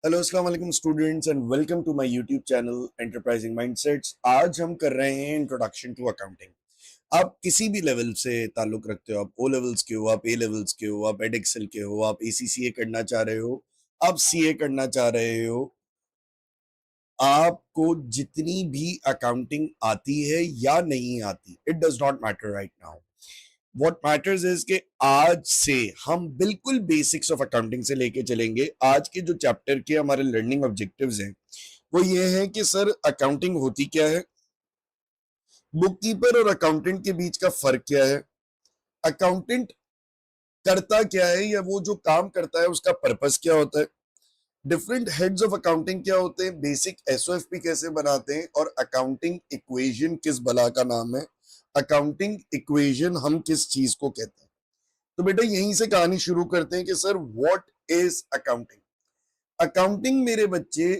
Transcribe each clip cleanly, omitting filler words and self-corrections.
Hello अस्सलाम वालेकुम students and welcome to my YouTube channel enterprising mindsets. आज हम कर रहे हैं इंट्रोडक्शन टू अकाउंटिंग। आप किसी भी लेवल से ताल्लुक रखते हो, आप ओ लेवल्स के हो, आप ए लेवल्स के हो, आप एडेक्सेल के हो, आप एसीसीए करना चाह रहे हो, आप सीए करना चाह रहे हो, आपको जितनी भी अकाउंटिंग आती है या नहीं आती, it does not matter right now. What matters is कि आज से हम बिल्कुल बेसिक्स ऑफ अकाउंटिंग से लेके चलेंगे। आज के जो चैप्टर के हमारे लर्निंग ऑब्जेक्टिव्स हैं वो ये है कि सर अकाउंटिंग होती क्या है, बुक कीपर और अकाउंटेंट के बीच का फर्क क्या है, अकाउंटेंट करता क्या है या वो जो काम करता है उसका पर्पस क्या होता है, डिफरेंट हेड्स ऑफ अकाउंटिंग क्या होते हैं, बेसिक एसओएफपी कैसे बनाते हैं और अकाउंटिंग इक्वेशन किस बला का नाम है, अकाउंटिंग इक्वेशन हम किस चीज को कहते हैं। तो बेटा यहीं से कहानी शुरू करते हैं कि sir what is accounting. Accounting मेरे बच्चे,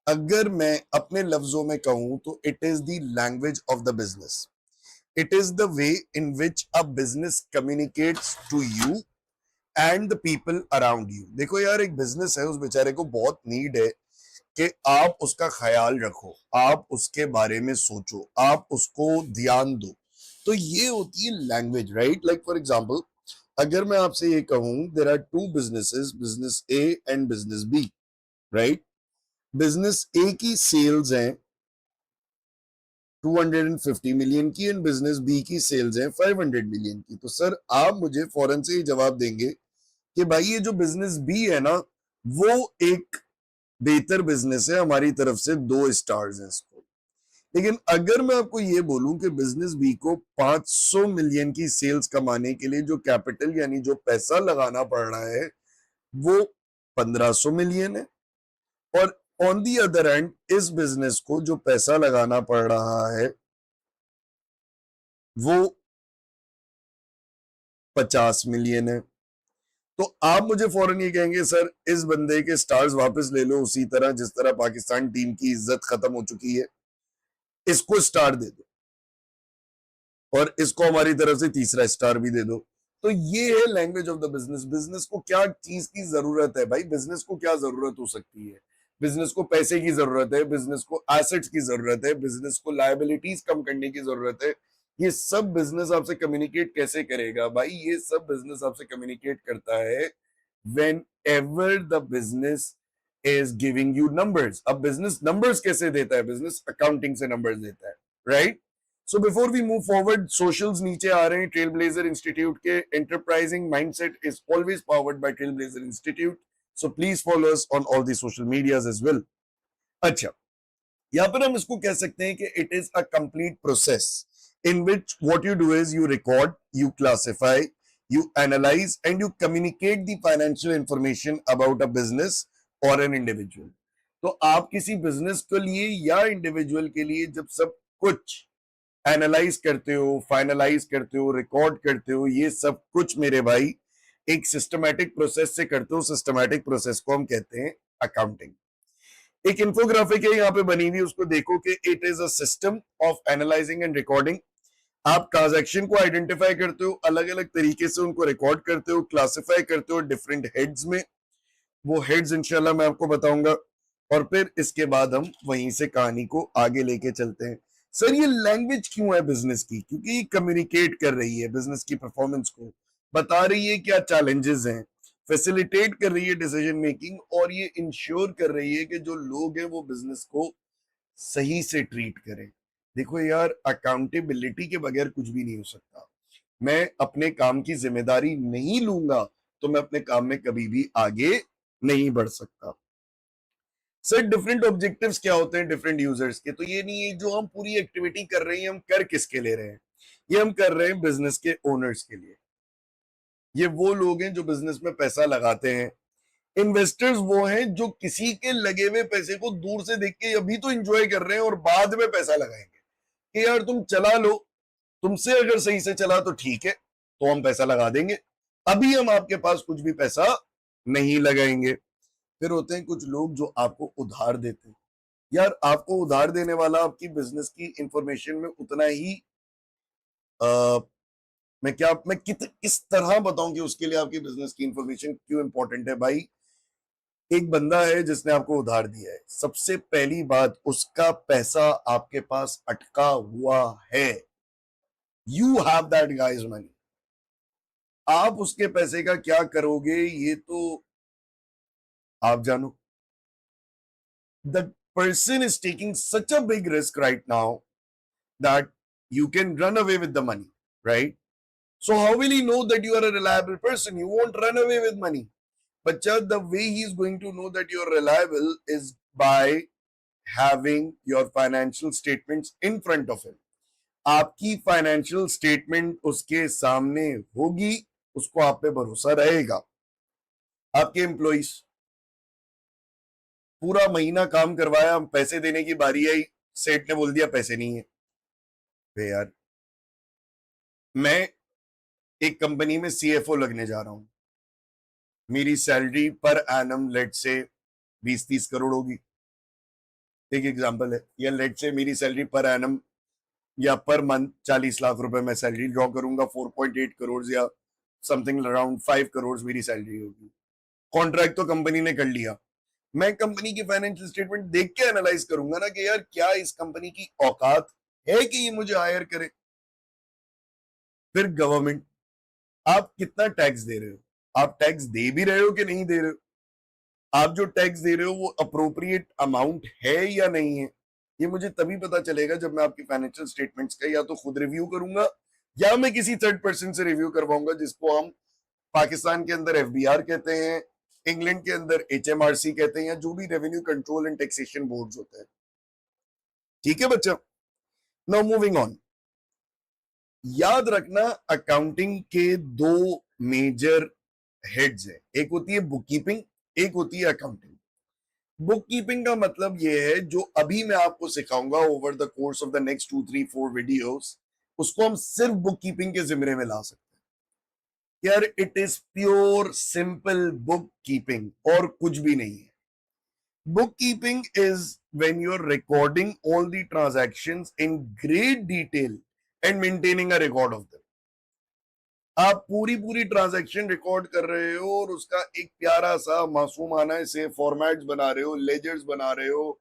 अगर मैं अपने लफ्जों में कहूं तो it is the language of the business. It is the way in which a business communicates to you and the people around you. देखो यार, एक बिजनेस है, उस बेचारे को बहुत नीड है कि आप उसका ख्याल रखो, आप उसके बारे में सोचो, आप उसको ध्यान दो। तो ये होती है language, right? Like for example, अगर मैं आपसे ये कहूं there are two businesses, business A and business B, right? Business A की सेल्स हैं 250 मिलियन की एंड बिजनेस बी की सेल्स हैं 500 मिलियन की। तो सर आप मुझे फौरन से ये जवाब देंगे कि भाई ये जो बिजनेस बी है ना, वो एक बेहतर बिजनेस है, हमारी तरफ से 2 स्टार्स हैं इसको। लेकिन अगर मैं आपको ये बोलूं कि बिजनेस बी को 500 मिलियन की सेल्स कमाने के लिए जो कैपिटल यानी जो पैसा लगाना पड़ रहा है वो 1500 मिलियन है, और ऑन दी अदर एंड इस बिजनेस को जो पैसा लगाना पड़ रहा है वो 50 मिलियन है। तो आप मुझे फौरन ये कहेंगे सर इस बंदे के स्टार्स वापस ले लो, उसी तरह जिस तरह पाकिस्तान टीम की इज्जत खत्म हो चुकी है, इसको स्टार दे दो और इसको हमारी तरफ से तीसरा स्टार भी दे दो। तो ये है language of the business. Business को क्या चीज की जरूरत है भाई? बिजनेस को क्या जरूरत हो सकती है? बिजनेस को पैसे की जरूरत है, बिजनेस को एसेट्स की जरूरत है, बिजनेस को लायबिलिटीज कम करने की जरूरत है। ये सब बिजनेस आपसे कम्युनिकेट कैसे करेगा भाई? ये सब बिजनेस आपसे कम्युनिकेट करता है whenever the business is giving you numbers. अब बिजनेस नंबर्स कैसे देता है? बिजनेस अकाउंटिंग से नंबर्स देता है, right? So before we move forward, socials नीचे आ रहे हैं ट्रेल ब्लेजर इंस्टीट्यूट के। Enterprising mindset is always powered by Trail Blazer institute, so please follow us on all the social medias as well. अच्छा, यहां पर हम इसको कह सकते हैं कि it is a complete process in which what you do is you record, you classify, you analyze and you communicate the financial information about a business or an individual। तो आप किसी बिजनेस के लिए या इंडिविजुअल के लिए जब सब कुछ एनालाइज करते हो, फाइनलाइज करते हो, रिकॉर्ड करते हो, ये सब कुछ मेरे भाई एक सिस्टमैटिक प्रोसेस से करते हो। सिस्टमैटिक प्रोसेस को हम कहते हैं अकाउंटिंग। एक इंफोग्राफिक है यहाँ पे बनी हुई, उसको देखो कि it is a system of analysing and recording. आप ट्रांजैक्शन को आइडेंटिफाई करते हो, अलग अलग तरीके से उनको रिकॉर्ड करते हो, क्लासिफाई करते हो डिफरेंट हेड्स में। वो हेड्स इंशाल्लाह मैं आपको बताऊंगा, और फिर इसके बाद हम वहीं से कहानी को आगे लेके चलते हैं। सर ये लैंग्वेज क्यों है बिजनेस की? क्योंकि ये कम्युनिकेट कर रही है बिजनेस की परफॉर्मेंस को, बता रही है क्या चैलेंजेस हैं, फैसिलिटेट कर रही है डिसीजन मेकिंग, और ये इंश्योर कर रही है कि जो लोग हैं वो बिजनेस को सही से ट्रीट करें। देखो यार, अकाउंटेबिलिटी के बगैर कुछ भी नहीं हो सकता। मैं अपने काम की जिम्मेदारी नहीं लूंगा तो मैं अपने काम में कभी भी आगे नहीं बढ़ सकता। सर डिफरेंट ऑब्जेक्टिव्स क्या होते हैं डिफरेंट यूजर्स के? तो ये नहीं है जो हम पूरी एक्टिविटी कर रहे हैं हम कर किसके ले रहे हैं, ये हम कर रहे हैं बिजनेस के ओनर्स के लिए। ये वो लोग हैं जो बिजनेस में पैसा लगाते हैं। इन्वेस्टर्स वो हैं जो किसी के लगे हुए पैसे को दूर से देख के अभी तो एंजॉय कर रहे हैं और बाद में पैसा लगाएंगे कि यार तुम चला लो, तुमसे अगर सही से चला तो ठीक है, तो हम पैसा लगा देंगे, अभी हम आपके पास कुछ भी पैसा नहीं लगाएंगे। फिर होते हैं कुछ लोग जो आपको उधार देते हैं। यार आपको उधार देने वाला आपकी बिजनेस की इंफॉर्मेशन में उतना ही आ, मैं किस तरह बताऊं कि उसके लिए आपकी बिजनेस की इंफॉर्मेशन क्यों इंपॉर्टेंट है भाई? एक बंदा है जिसने आपको उधार दिया है, सबसे पहली बात उसका पैसा आपके पास अटका हुआ है, you have that guys money. आप उसके पैसे का क्या करोगे ये तो आप जानो। The person is taking such a big risk right now that you can run away with the money, right? So how will he know that you are a reliable person? You won't run away with money. But the way he is going to know that you're reliable is by having your financial statements in front of him. आपकी financial statement उसके सामने होगी, उसको आप पे भरोसा रहेगा। आपके एम्प्लॉइज पूरा महीना काम करवाया, पैसे देने की बारी आई, सेठ ने बोल दिया पैसे नहीं है। वे यार, मैं एक कंपनी में सीएफओ लगने जा रहा हूं, मेरी सैलरी पर एनम लेट से 20-30 करोड़ होगी, एक एग्जांपल है, या लेट से मेरी सैलरी पर एनम या पर मंथ 40 लाख रुपए मैं सैलरी ड्रॉ करूंगा, 4.8 करोड़ या समथिंग अराउंड 5 करोड़ मेरी सैलरी होगी। कॉन्ट्रैक्ट तो कंपनी ने कर लिया, मैं कंपनी की फाइनेंशियल स्टेटमेंट देख के एनालाइज करूंगा ना कि यार क्या इस कंपनी की औकात है कि ये मुझे हायर करे। फिर गवर्नमेंट, आप कितना टैक्स दे रहे हो, आप टैक्स दे भी रहे हो कि नहीं दे रहे हो, आप जो टैक्स दे रहे हो वो अप्रोप्रिएट अमाउंट है या नहीं है, ये मुझे तभी पता चलेगा जब मैं आपकी फाइनेंशियल स्टेटमेंट्स का या तो खुद रिव्यू करूंगा या मैं किसी थर्ड पर्सन से रिव्यू करवाऊंगा, जिसको हम पाकिस्तान के अंदर एफबीआर कहते हैं, इंग्लैंड के अंदर एचएमआरसी कहते हैं, या जो भी revenue control and taxation boards होते हैं। ठीक है बच्चा, नाउ मूविंग ऑन। याद रखना अकाउंटिंग के दो मेजर हेड्स हैं, एक होती है बुक कीपिंग, एक होती है अकाउंटिंग। बुक कीपिंग का मतलब यह है जो अभी मैं आपको सिखाऊंगा over the course of the next 2-3-4 videos, उसको हम सिर्फ बुक कीपिंग के जिम्मे में ला सकते हैं। यार it is pure simple book keeping और कुछ भी नहीं है। Bookkeeping is when you're recording all the transactions in great detail and maintaining a record of them. आप पूरी पूरी ट्रांजैक्शन रिकॉर्ड कर रहे हो और उसका एक प्यारा सा मासूमाना से फॉर्मेट्स बना रहे हो, लेजर्स बना रहे हो,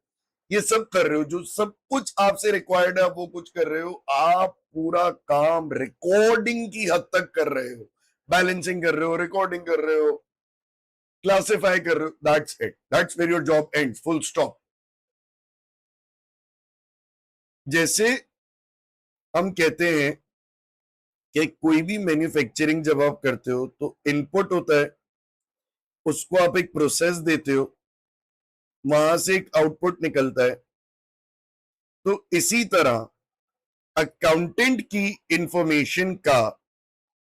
ये सब कर रहे हो, जो सब कुछ आपसे रिक्वायर्ड है आप वो कुछ कर रहे हो। आप पूरा काम रिकॉर्डिंग की हद तक कर रहे हो, बैलेंसिंग कर रहे हो, रिकॉर्डिंग कर रहे हो, क्लासिफाई कर रहे हो, that's it, that's where your job ends, full stop. जैसे हम कहते हैं कि कोई भी मैन्युफैक्चरिंग जब आप करते हो तो इनपुट होता है, उसको आप एक प्रोसेस देते हो, वहां से एक आउटपुट निकलता है। तो इसी तरह अकाउंटेंट की इंफॉर्मेशन का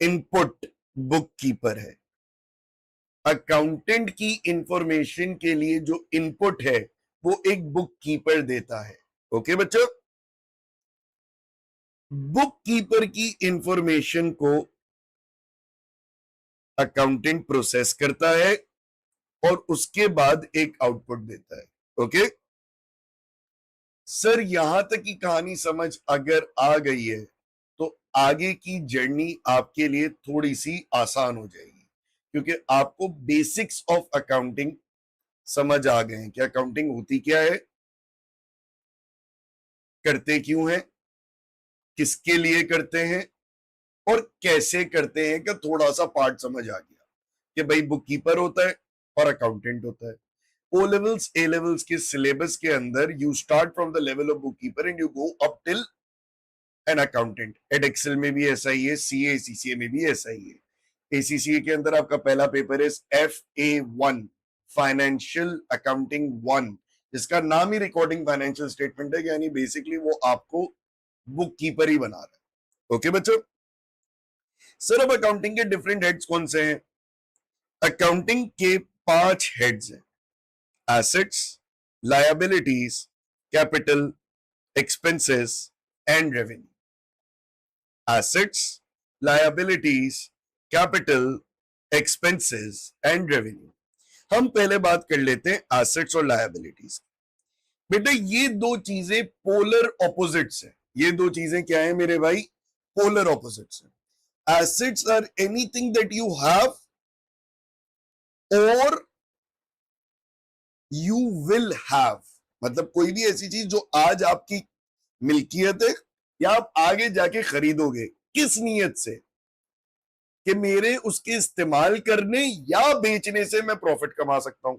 इनपुट बुक कीपर है। अकाउंटेंट की इंफॉर्मेशन के लिए जो इनपुट है वो एक बुक कीपर देता है। ओके बच्चों, बुक कीपर की इंफॉर्मेशन को अकाउंटेंट प्रोसेस करता है और उसके बाद एक आउटपुट देता है। ओके सर, यहां तक की कहानी समझ अगर आ गई है तो आगे की जर्नी आपके लिए थोड़ी सी आसान हो जाएगी, क्योंकि आपको बेसिक्स ऑफ अकाउंटिंग समझ आ गए हैं कि अकाउंटिंग होती क्या है, करते क्यों है, किसके लिए करते हैं और कैसे करते हैं, का थोड़ा सा पार्ट समझ आ गया कि भाई बुक कीपर होता है और अकाउंटेंट होता है। ओ लेवल्स ए लेवल्स के सिलेबस के अंदर you start from the level of book keeper and you go up till an accountant. एड एक्सेल में भी ऐसा ही है, सीए सीसीए में भी ऐसा ही है। एसीसीए के अंदर आपका पहला पेपर है FA1, फाइनेंशियल अकाउंटिंग 1, जिसका नाम ही रिकॉर्डिंग फाइनेंशियल स्टेटमेंट है, यानी बेसिकली वो आपको बुक कीपर ही बना रहा है। ओके बच्चों, सर अब अकाउंटिंग के डिफरेंट हेड्स कौन से हैं? अकाउंटिंग के 5 हेड्स हैं, assets, liabilities, capital, expenses and revenue. Assets, liabilities, capital, expenses and revenue. हम पहले बात कर लेते हैं एसेट्स और लायबिलिटीज। बेटा ये दो चीजें पोलर ऑपोजिट्स हैं। ये दो चीजें क्या है मेरे भाई? पोलर ऑपोजिट्स हैं। Assets are anything that you have और यू विल हैव, मतलब कोई भी ऐसी चीज जो आज आपकी मिल्कियत है या आप आगे जाके खरीदोगे, किस नीयत से कि मेरे उसके इस्तेमाल करने या बेचने से मैं प्रॉफिट कमा सकता हूं,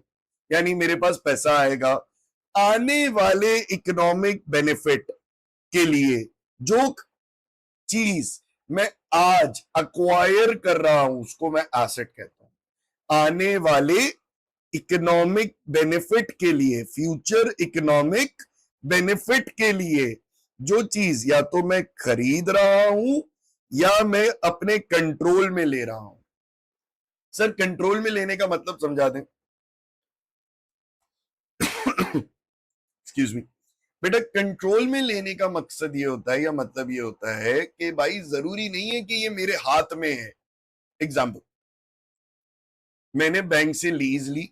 यानी मेरे पास पैसा आएगा आने वाले इकोनॉमिक बेनिफिट के लिए। जो चीज मैं आज अक्वायर कर रहा हूं उसको मैं एसेट कहता हूं। आने वाले इकोनॉमिक बेनिफिट के लिए, फ्यूचर इकोनॉमिक बेनिफिट के लिए जो चीज या तो मैं खरीद रहा हूं या मैं अपने कंट्रोल में ले रहा हूं। सर कंट्रोल में लेने का मतलब समझा दें। एक्सक्यूज मी बेटा, कंट्रोल में लेने का मकसद ये होता है या मतलब ये होता है कि भाई जरूरी नहीं है कि ये मेरे हाथ में है। एग्जाम्पल, मैंने बैंक से लीज ली,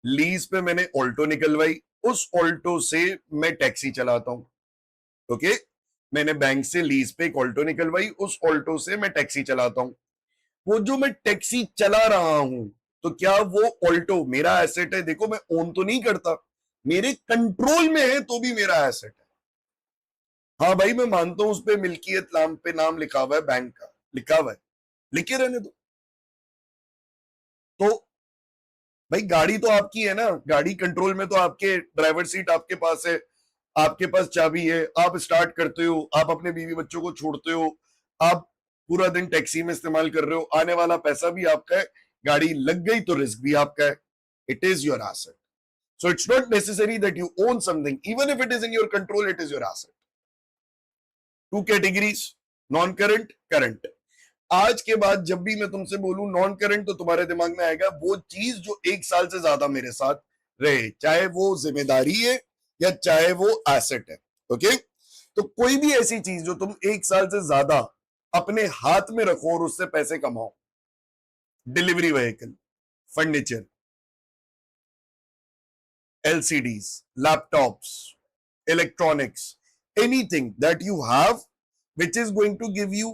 लीज पे मैंने ऑल्टो निकलवाई, उस ऑल्टो से मैं टैक्सी चलाता हूं। ओके, मैंने बैंक से लीज पे एक ऑल्टो निकलवाई, उस ऑल्टो से मैं टैक्सी चलाता हूं। वो जो मैं टैक्सी चला रहा हूं, तो क्या वो ऑल्टो मेरा एसेट है? देखो, मैं ओन तो नहीं करता, मेरे कंट्रोल में है तो भी मेरा एसेट है। हाँ भाई, मैं मानता हूं उस पे मिल्कियत नाम पे नाम लिखा हुआ है, बैंक का लिखा हुआ है, लिखे रहने दो। तो भाई गाड़ी तो आपकी है ना, गाड़ी कंट्रोल में तो आपके, ड्राइवर सीट आपके पास है, आपके पास चाबी है, आप स्टार्ट करते हो, आप अपने बीवी बच्चों को छोड़ते हो, आप पूरा दिन टैक्सी में इस्तेमाल कर रहे हो, आने वाला पैसा भी आपका है, गाड़ी लग गई तो रिस्क भी आपका है। It is your asset. So it's not necessary that you own something, even if it is in your control, it is your asset. Two categories, non current, current. आज के बाद जब भी मैं तुमसे बोलूं नॉन करंट, तो तुम्हारे दिमाग में आएगा वो चीज जो 1 साल से ज्यादा मेरे साथ रहे, चाहे वो जिम्मेदारी है या चाहे वो एसेट है। ओके, तो कोई भी ऐसी चीज जो तुम 1 साल से ज्यादा अपने हाथ में रखो और उससे पैसे कमाओ, delivery vehicle, furniture, LCDs, laptops, electronics, anything that you have which is going to give you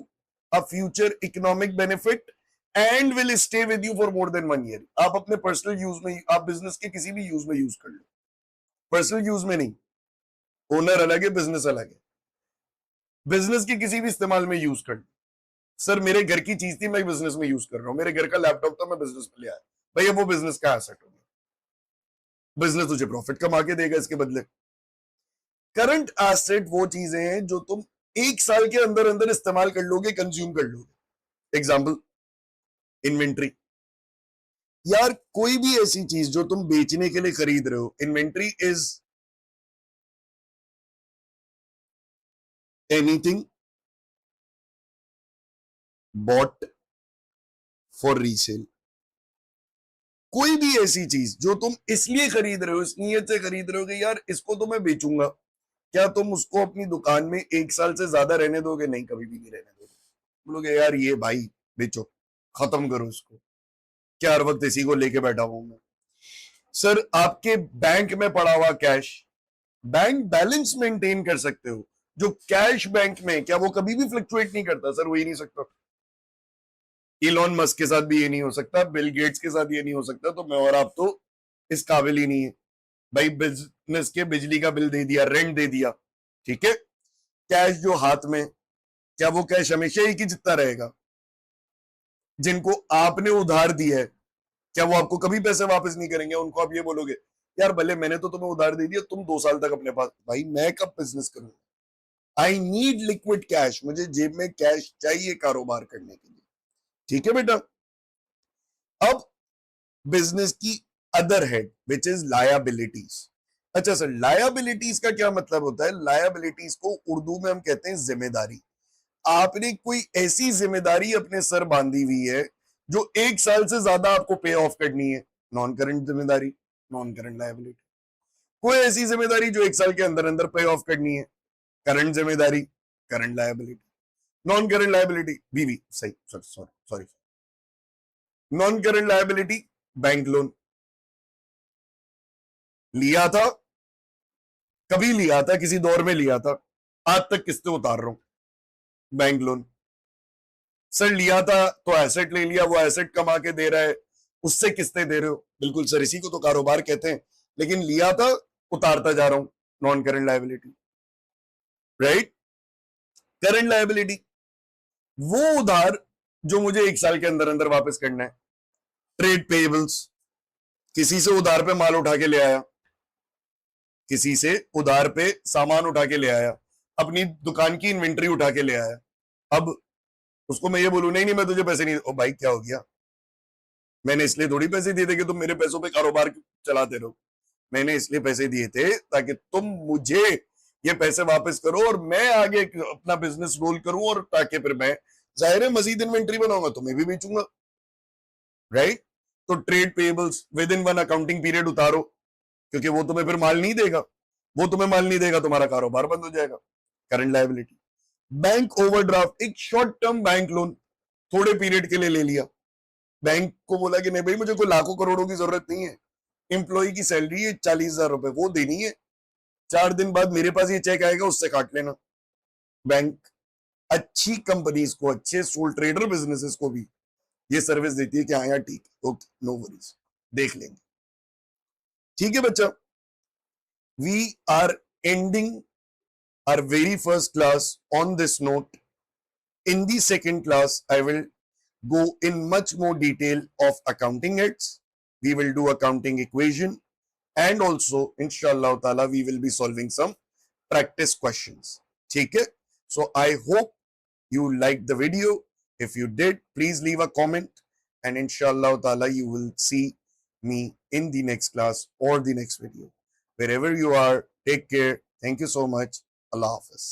a future economic benefit and will stay with you for more than 1 year. आप अपने पर्सनल यूज में, आप business के किसी भी use में use कर लो, personal use में नहीं। ओनर अलग है, बिजनेस अलग है। बिजनेस के किसी भी इस्तेमाल में यूज कर लो। सर मेरे घर की चीज थी, मैं बिजनेस में यूज कर रहा हूं, मेरे घर का लैपटॉप था, मैं बिजनेस में ले आया, भैया वो बिजनेस का एसेट हो गया। बिजनेस तुझे प्रॉफिट कमा के देगा इसके बदले। करंट एसेट वो चीजें हैं जो तुम 1 साल के अंदर अंदर इस्तेमाल कर लोगे, कंज्यूम कर लोगे। Example, inventory. यार कोई भी ऐसी चीज जो तुम बेचने के लिए खरीद रहे हो, inventory is anything bought for resale. कोई भी ऐसी चीज जो तुम इसलिए खरीद रहे हो, इस नीयत से खरीद रहे हो कि यार इसको तो मैं बेचूंगा, क्या तुम उसको अपनी दुकान में 1 साल से ज्यादा रहने दोगे? नहीं, कभी भी नहीं रहने दोगे। बोलोगे यार ये भाई बेचो, खत्म करो इसको, क्या हर वक्त इसी को लेके बैठा हूं मैं? सर आपके बैंक में पड़ा हुआ कैश, बैंक बैलेंस मेंटेन कर सकते हो, जो कैश बैंक में, क्या वो कभी भी फ्लक्चुएट नहीं करता? सर वो ही नहीं सकता। इलॉन मस्क के साथ भी ये नहीं हो सकता, बिल गेट्स के साथ ये नहीं हो सकता, तो मैं और आप तो इस काबिल ही नहीं है। भाई बिजनेस के बिजली का बिल दे दिया, रेंट दे दिया, ठीक है। कैश जो हाथ में, क्या वो कैश हमेशा एक ही जितना रहेगा? जिनको आपने उधार दिया है, क्या वो आपको कभी पैसे वापस नहीं करेंगे? उनको आप ये बोलोगे यार भले मैंने तो तुम्हें उधार दे दिया, तुम 2 साल तक अपने पास। भाई मैं कब बिजनेस करूंगा? आई नीड लिक्विड कैश, मुझे जेब में कैश चाहिए कारोबार करने के लिए, ठीक है बेटा। अब बिजनेस की other head which is liabilities. अच्छा सर, लायबिलिटीज का क्या मतलब होता है? लायबिलिटीज को उर्दू में हम कहते हैं जिम्मेदारी। आपने कोई ऐसी जिम्मेदारी अपने सर बांधी हुई है जो 1 साल से ज्यादा आपको पे ऑफ करनी है, नॉन करंट जिम्मेदारी, नॉन करंट लायबिलिटी। कोई ऐसी जिम्मेदारी जो 1 साल के अंदर अंदर पे ऑफ करनी है, करंट जिम्मेदारी, current liability. Non current liability, बीवी, सही, sorry sorry, non current liability, bank loan लिया था, कभी लिया था, किसी दौर में लिया था, आज तक किस्तें उतार रहा हूं, बैंक लोन। सर लिया था तो एसेट ले लिया, वो एसेट कमा के दे रहा है, उससे किस्तें दे रहे हो। बिल्कुल सर, इसी को तो कारोबार कहते हैं। लेकिन लिया था, उतारता जा रहा हूं, non current liability, right. Current liability वो उधार जो मुझे 1 साल के अंदर अंदर वापस करना है। ट्रेड पेएबल्स, किसी से उधार पे माल उठा के ले आया, किसी से उधार पे सामान उठा के ले आया, अपनी दुकान की इन्वेंट्री उठा के ले आया। अब उसको मैं ये बोलूं नहीं नहीं मैं तुझे पैसे नहीं, ओ भाई क्या हो गया, मैंने इसलिए थोड़ी पैसे दिए थे कि तुम मेरे पैसों पे कारोबार चलाते रहो। मैंने इसलिए पैसे दिए थे ताकि तुम मुझे ये पैसे वापस करो और मैं आगे अपना बिजनेस रोल करूं, और ताकि फिर मैं जाहिर है मजीद इन्वेंट्री बनाऊंगा, तुम्हें भी बेचूंगा, राइट। तो trade payables with in 1 accounting period उतारो, क्योंकि वो तुम्हें फिर माल नहीं देगा, वो तुम्हें माल नहीं देगा, तुम्हारा कारोबार बंद हो जाएगा। करंट लायबिलिटी, बैंक ओवरड्राफ्ट, एक शॉर्ट टर्म बैंक लोन थोड़े पीरियड के लिए ले लिया। बैंक को बोला कि नहीं भाई मुझे कोई लाखों करोड़ों की जरूरत नहीं है, एम्प्लॉय की सैलरी है 40,000 रुपए, वो देनी है, 4 दिन बाद मेरे पास ये चेक आएगा, उससे काट लेना। बैंक अच्छी कंपनीज को, अच्छे सोल ट्रेडर बिजनेसेस को भी ये सर्विस देती है कि हाँ यार ठीक है, ओके नो वरीज, देख लेंगे। ठीक है बच्चा, we are ending our very first class on this note. In the second class, I will go in much more detail of accounting heads. We will do accounting equation, and also inshallah ta'ala we will be solving some practice questions. ठीक है? So I hope you liked the video. If you did, please leave a comment, and inshallah ta'ala you will see me in the next class or the next video. Wherever you are, take care. Thank you so much. Allah Hafiz.